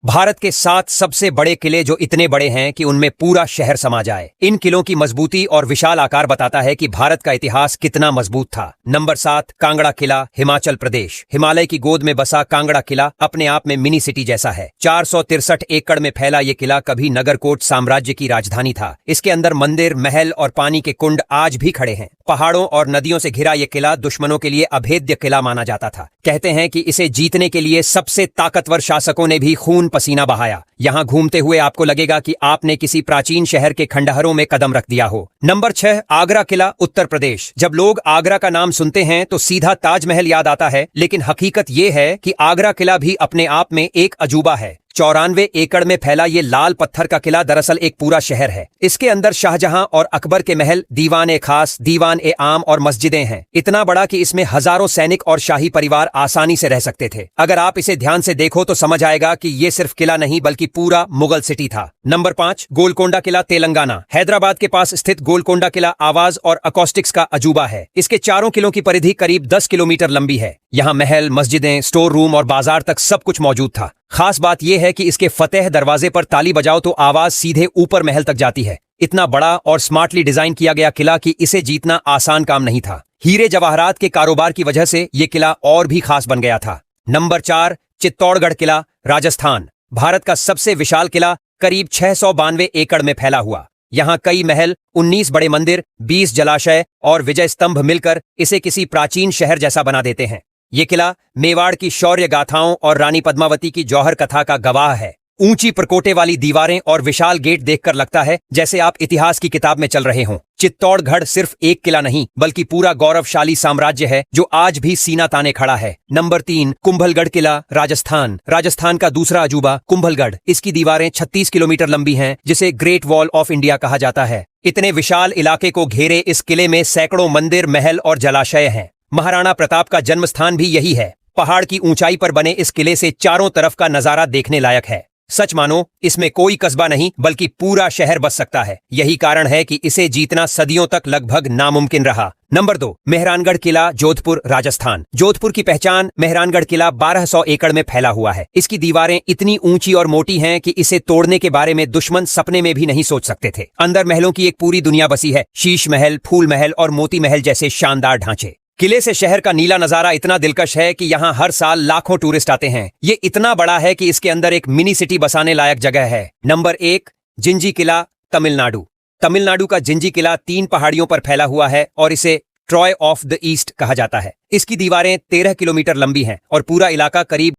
भारत के 7 सबसे बड़े किले जो इतने बड़े हैं कि उनमें पूरा शहर समा जाए। इन किलों की मजबूती और विशाल आकार बताता है कि भारत का इतिहास कितना मजबूत था। नंबर 7, कांगड़ा किला, हिमाचल प्रदेश। हिमालय की गोद में बसा कांगड़ा किला अपने आप में मिनी सिटी जैसा है। 463 एकड़ में फैला ये किला कभी नगरकोट साम्राज्य की राजधानी था। इसके अंदर मंदिर, महल और पानी के कुंड आज भी खड़े हैं। पहाड़ों और नदियों से घिरा ये किला दुश्मनों के लिए अभेद्य किला माना जाता था। कहते हैं कि इसे जीतने के लिए सबसे ताकतवर शासकों ने भी खून पसीना बहाया। यहाँ घूमते हुए आपको लगेगा कि आपने किसी प्राचीन शहर के खंडहरों में कदम रख दिया हो। नंबर 6, आगरा किला, उत्तर प्रदेश। जब लोग आगरा का नाम सुनते हैं तो सीधा ताजमहल याद आता है, लेकिन हकीकत ये है कि आगरा किला भी अपने आप में एक अजूबा है। 94 एकड़ में फैला ये लाल पत्थर का किला दरअसल एक पूरा शहर है। इसके अंदर शाहजहां और अकबर के महल, दीवान ए खास, दीवान ए आम और मस्जिदें हैं। इतना बड़ा कि इसमें हजारों सैनिक और शाही परिवार आसानी से रह सकते थे। अगर आप इसे ध्यान से देखो तो समझ आएगा कि ये सिर्फ किला नहीं बल्कि पूरा मुगल सिटी था। नंबर 5, गोलकोंडा किला, तेलंगाना। हैदराबाद के पास स्थित गोलकोंडा किला आवाज और अकॉस्टिक्स का अजूबा है। इसके चारों किलों की परिधि करीब 10 किलोमीटर लंबी है। यहाँ महल, मस्जिदें, स्टोर रूम और बाजार तक सब कुछ मौजूद था। खास बात यह है कि इसके फतेह दरवाजे पर ताली बजाओ तो आवाज सीधे ऊपर महल तक जाती है। इतना बड़ा और स्मार्टली डिजाइन किया गया किला कि इसे जीतना आसान काम नहीं था। हीरे जवाहरात के कारोबार की वजह से यह किला और भी खास बन गया था। नंबर 4, चित्तौड़गढ़ किला, राजस्थान। भारत का सबसे विशाल किला करीब 692 एकड़ में फैला हुआ। यहाँ कई महल, 19 बड़े मंदिर, 20 जलाशय और विजय स्तंभ मिलकर इसे किसी प्राचीन शहर जैसा बना देते हैं। ये किला मेवाड़ की शौर्य गाथाओं और रानी पद्मावती की जौहर कथा का गवाह है। ऊंची प्रकोटे वाली दीवारें और विशाल गेट देखकर लगता है जैसे आप इतिहास की किताब में चल रहे हों। चित्तौड़गढ़ सिर्फ एक किला नहीं बल्कि पूरा गौरवशाली साम्राज्य है जो आज भी सीना ताने खड़ा है। नंबर 3, कुंभलगढ़ किला, राजस्थान। राजस्थान का दूसरा अजूबा कुंभलगढ़। इसकी दीवारें 36 किलोमीटर लंबी हैं, जिसे ग्रेट वॉल ऑफ इंडिया कहा जाता है। इतने विशाल इलाके को घेरे इस किले में सैकड़ों मंदिर, महल और जलाशय हैं। महाराणा प्रताप का जन्म स्थान भी यही है। पहाड़ की ऊंचाई पर बने इस किले से चारों तरफ का नजारा देखने लायक है। सच मानो इसमें कोई कस्बा नहीं बल्कि पूरा शहर बस सकता है। यही कारण है कि इसे जीतना सदियों तक लगभग नामुमकिन रहा। नंबर 2, मेहरानगढ़ किला, जोधपुर, राजस्थान। जोधपुर की पहचान मेहरानगढ़ किला 1200 एकड़ में फैला हुआ है। इसकी दीवारें इतनी ऊंची और मोटी हैं कि इसे तोड़ने के बारे में दुश्मन सपने में भी नहीं सोच सकते थे। अंदर महलों की एक पूरी दुनिया बसी है। शीश महल, फूल महल और मोती महल जैसे शानदार ढांचे। किले से शहर का नीला नजारा इतना दिलकश है कि यहाँ हर साल लाखों टूरिस्ट आते हैं। ये इतना बड़ा है कि इसके अंदर एक मिनी सिटी बसाने लायक जगह है। नंबर 1, जिंजी किला, तमिलनाडु। तमिलनाडु का जिंजी किला 3 पहाड़ियों पर फैला हुआ है और इसे ट्रॉय ऑफ द ईस्ट कहा जाता है। इसकी दीवारें 13 किलोमीटर लंबी हैं और पूरा इलाका करीब